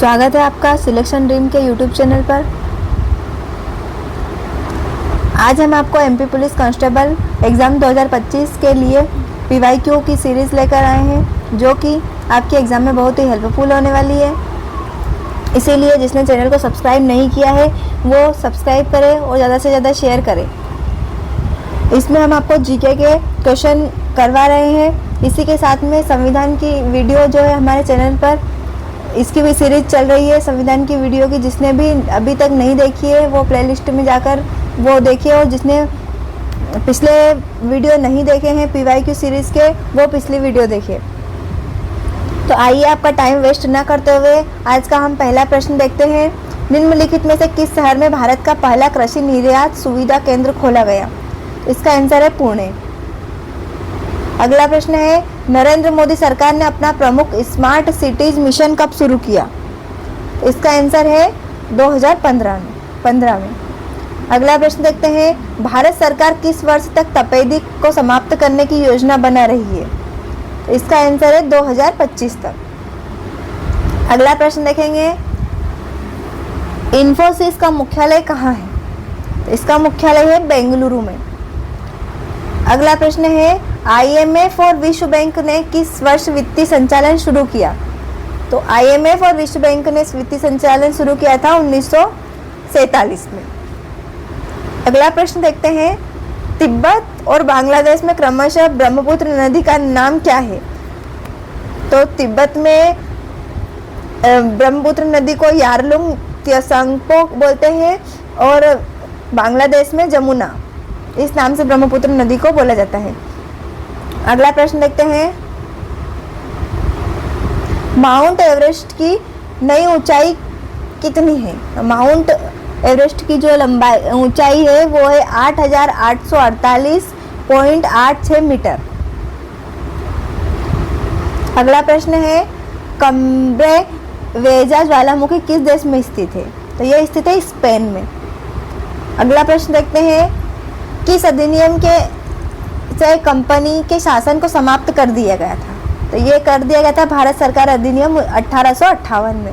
स्वागत है आपका सिलेक्शन ड्रीम के यूट्यूब चैनल पर। आज हम आपको एमपी पुलिस कांस्टेबल एग्ज़ाम 2025 के लिए पीवाईक्यू की सीरीज़ लेकर आए हैं, जो कि आपके एग्ज़ाम में बहुत ही हेल्पफुल होने वाली है। इसीलिए जिसने चैनल को सब्सक्राइब नहीं किया है वो सब्सक्राइब करें और ज़्यादा से ज़्यादा शेयर करें। इसमें हम आपको जीके के क्वेश्चन करवा रहे हैं। इसी के साथ में संविधान की वीडियो जो है हमारे चैनल पर, इसकी भी सीरीज चल रही है संविधान की वीडियो की। जिसने भी अभी तक नहीं देखी है वो प्लेलिस्ट में जाकर वो देखिए, और जिसने पिछले वीडियो नहीं देखे हैं पीवाईक्यू सीरीज़ के वो पिछली वीडियो देखिए। तो आइए आपका टाइम वेस्ट ना करते हुए आज का हम पहला प्रश्न देखते हैं। निम्नलिखित में से किस शहर में भारत का पहला कृषि निर्यात सुविधा केंद्र खोला गया? इसका आंसर है पुणे। अगला प्रश्न है, नरेंद्र मोदी सरकार ने अपना प्रमुख स्मार्ट सिटीज मिशन कब शुरू किया? इसका आंसर है 2015 में। अगला प्रश्न देखते हैं, भारत सरकार किस वर्ष तक तपेदिक को समाप्त करने की योजना बना रही है? इसका आंसर है 2025 तक। अगला प्रश्न देखेंगे, इन्फोसिस का मुख्यालय कहाँ है? तो इसका मुख्यालय है बेंगलुरु में। अगला प्रश्न है, IMF और विश्व बैंक ने किस वर्ष वित्तीय संचालन शुरू किया? तो IMF और विश्व बैंक ने वित्तीय संचालन शुरू किया था 1947 में। अगला प्रश्न देखते हैं, तिब्बत और बांग्लादेश में क्रमशः ब्रह्मपुत्र नदी का नाम क्या है? तो तिब्बत में ब्रह्मपुत्र नदी को यारलुंग त्सांगपो बोलते हैं और बांग्लादेश में जमुना, इस नाम से ब्रह्मपुत्र नदी को बोला जाता है। अगला प्रश्न देखते हैं, माउंट एवरेस्ट की नई ऊंचाई कितनी है? माउंट एवरेस्ट की जो ऊंचाई है वो है 8,848.86 मीटर। अगला प्रश्न है, कम्ब्रे वेजा ज्वालामुखी किस देश में स्थित है? तो यह स्थित है स्पेन में। अगला प्रश्न देखते हैं, किस अधिनियम के से कंपनी के शासन को समाप्त कर दिया गया था? तो ये कर दिया गया था भारत सरकार अधिनियम 1858 में।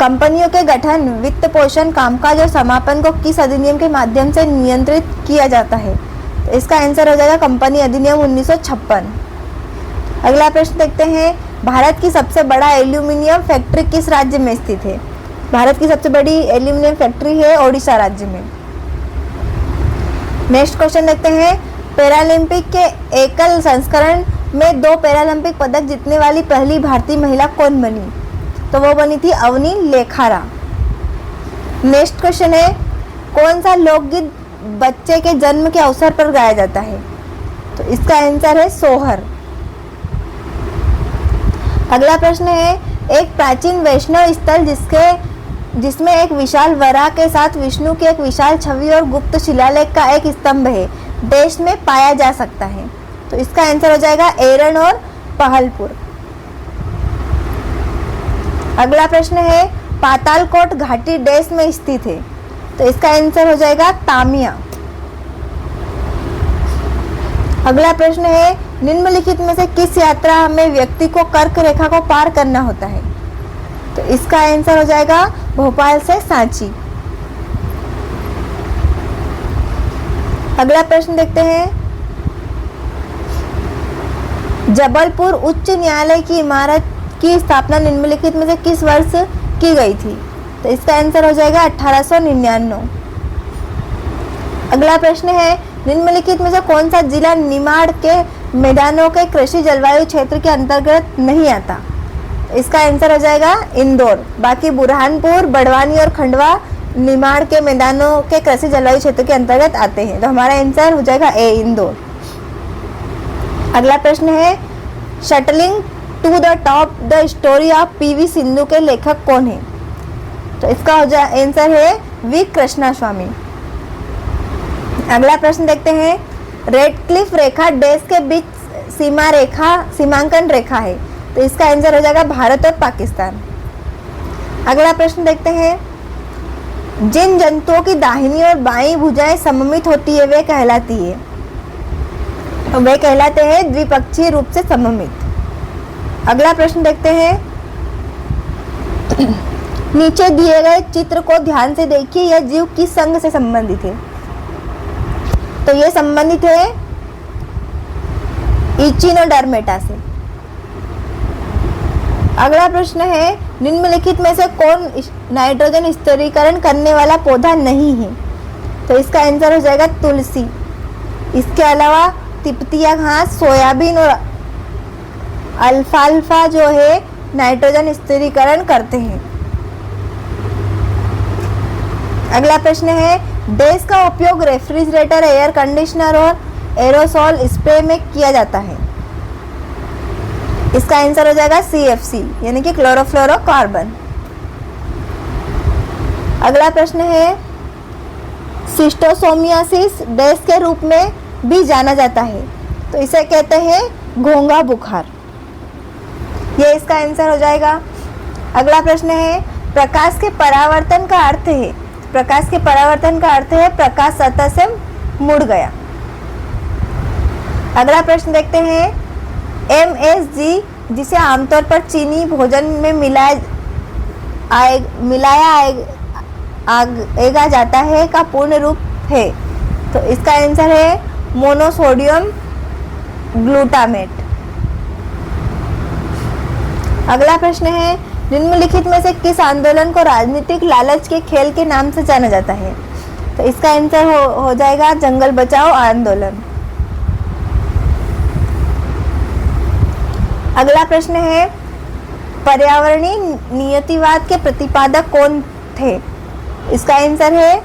कंपनियों के गठन, वित्त पोषण, कामकाज और समापन को किस अधिनियम के माध्यम से नियंत्रित किया जाता है? तो इसका आंसर हो जाएगा कंपनी अधिनियम 1956। अगला प्रश्न देखते हैं, भारत की सबसे बड़ा एल्यूमिनियम फैक्ट्री किस राज्य में स्थित है? भारत की सबसे बड़ी एल्यूमिनियम फैक्ट्री है ओडिशा राज्य में। नेक्स्ट क्वेश्चन देखते हैं, पैरालंपिक के एकल संस्करण में 2 पैरालंपिक पदक जीतने वाली पहली भारतीय महिला कौन बनी? तो वो बनी थी अवनी लेखारा। नेक्स्ट क्वेश्चन है, कौन सा लोकगीत बच्चे के जन्म के अवसर पर गाया जाता है? तो इसका आंसर है सोहर। अगला प्रश्न है, एक प्राचीन वैष्णव स्थल जिसमें एक विशाल वराह के साथ विष्णु की एक विशाल छवि और गुप्त शिलालेख का एक स्तंभ है, देश में पाया जा सकता है? तो इसका आंसर हो जाएगा एरन और पहलपुर। अगला प्रश्न है, पातालकोट घाटी देश में स्थित है? तो इसका आंसर हो जाएगा तामिया। अगला प्रश्न है, निम्नलिखित में से किस यात्रा में व्यक्ति को कर्क रेखा को पार करना होता है? तो इसका आंसर हो जाएगा भोपाल से सांची। अगला प्रश्न देखते हैं, जबलपुर उच्च न्यायालय की इमारत की स्थापना निम्नलिखित में से किस वर्ष की गई थी? तो इसका आंसर हो जाएगा 1899। अगला प्रश्न है, निम्नलिखित में से कौन सा जिला निमाड़ के मैदानों के कृषि जलवायु क्षेत्र के अंतर्गत नहीं आता? इसका आंसर हो जाएगा इंदौर। बाकी बुरहानपुर, बड़वानी और खंडवा निमाड़ के मैदानों के कृषि जलवायु क्षेत्र के अंतर्गत आते हैं। तो हमारा आंसर हो जाएगा ए, इंदौर। अगला प्रश्न है, shuttling to the top the story of PV Sindhu के लेखक कौन है? तो इसका हो जाए आंसर है वी कृष्णास्वामी। अगला प्रश्न देखते हैं, रेडक्लिफ रेखा देश के बीच सीमांकन रेखा है? तो इसका आंसर हो जाएगा भारत और पाकिस्तान। अगला प्रश्न देखते हैं, जिन जंतुओं की दाहिनी और बाईं भुजाएं सममित होती है वे कहलाती है? वे कहलाते हैं द्विपक्षीय रूप से सममित। अगला प्रश्न देखते हैं, नीचे दिए गए चित्र को ध्यान से देखिए, यह जीव किस संघ से संबंधित है? तो ये संबंधित है इचिनोडर्मेटा से। अगला प्रश्न है, निम्नलिखित में से कौन नाइट्रोजन स्थिरीकरण करने वाला पौधा नहीं है? तो इसका आंसर हो जाएगा तुलसी। इसके अलावा तिपतिया घास, सोयाबीन और अल्फाल्फा जो है नाइट्रोजन स्थिरीकरण करते हैं। अगला प्रश्न है, डैश का उपयोग रेफ्रिजरेटर, एयर कंडीशनर और एरोसोल स्प्रे में किया जाता है? इसका आंसर हो जाएगा CFC यानी कि क्लोरोफ्लोरोकार्बन। अगला प्रश्न है, सिस्टोसोमियासिस डैश के रूप में भी जाना जाता है? तो इसे कहते हैं घोंघा बुखार। ये इसका आंसर हो जाएगा। अगला प्रश्न है, प्रकाश के परावर्तन का अर्थ है? प्रकाश के परावर्तन का अर्थ है प्रकाश सतह से मुड़ गया। अगला प्रश्न देखते हैं, MSG जिसे आमतौर पर चीनी भोजन में मिलाया जाता है का पूर्ण रूप है? तो इसका आंसर है मोनोसोडियम ग्लूटामेट। अगला प्रश्न है, निम्नलिखित में से किस आंदोलन को राजनीतिक लालच के खेल के नाम से जाना जाता है? तो इसका आंसर हो जाएगा जंगल बचाओ आंदोलन। अगला प्रश्न है, पर्यावरणीय नियतिवाद के प्रतिपादक कौन थे? इसका आंसर है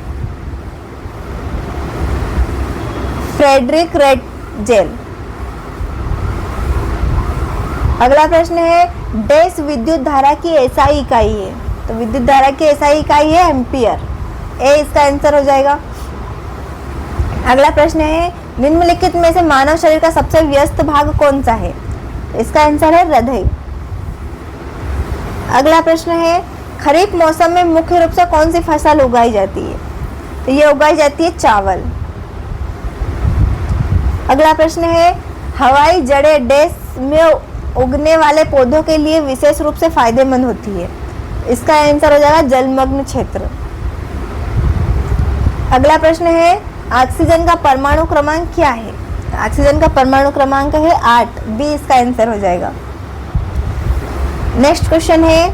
फ्रेडरिक रेटजेल। अगला प्रश्न है, डैश विद्युत धारा की SI इकाई है? तो विद्युत धारा की SI इकाई है एम्पियर। ए इसका आंसर हो जाएगा। अगला प्रश्न है, निम्नलिखित में से मानव शरीर का सबसे व्यस्त भाग कौन सा है? इसका आंसर है हृदय। अगला प्रश्न है, खरीफ मौसम में मुख्य रूप से कौन सी फसल उगाई जाती है? तो ये उगाई जाती है चावल। अगला प्रश्न है, हवाई जड़ें डैश में उगने वाले पौधों के लिए विशेष रूप से फायदेमंद होती है? इसका आंसर हो जाएगा जलमग्न क्षेत्र। अगला प्रश्न है, ऑक्सीजन का परमाणु क्रमांक क्या है? ऑक्सीजन का परमाणु क्रमांक है 8। बी इसका आंसर हो जाएगा। नेक्स्ट क्वेश्चन है,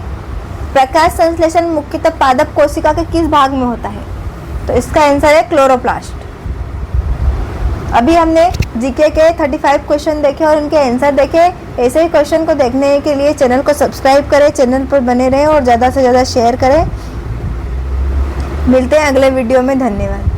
प्रकाश संश्लेषण मुख्यतः पादप कोशिका के किस भाग में होता है? तो इसका आंसर है क्लोरोप्लास्ट। अभी हमने जीके के 35 क्वेश्चन देखे और उनके आंसर देखे। ऐसे ही क्वेश्चन को देखने के लिए चैनल को सब्सक्राइब करें, चैनल पर बने रहें और ज़्यादा से ज़्यादा शेयर करें। मिलते हैं अगले वीडियो में। धन्यवाद।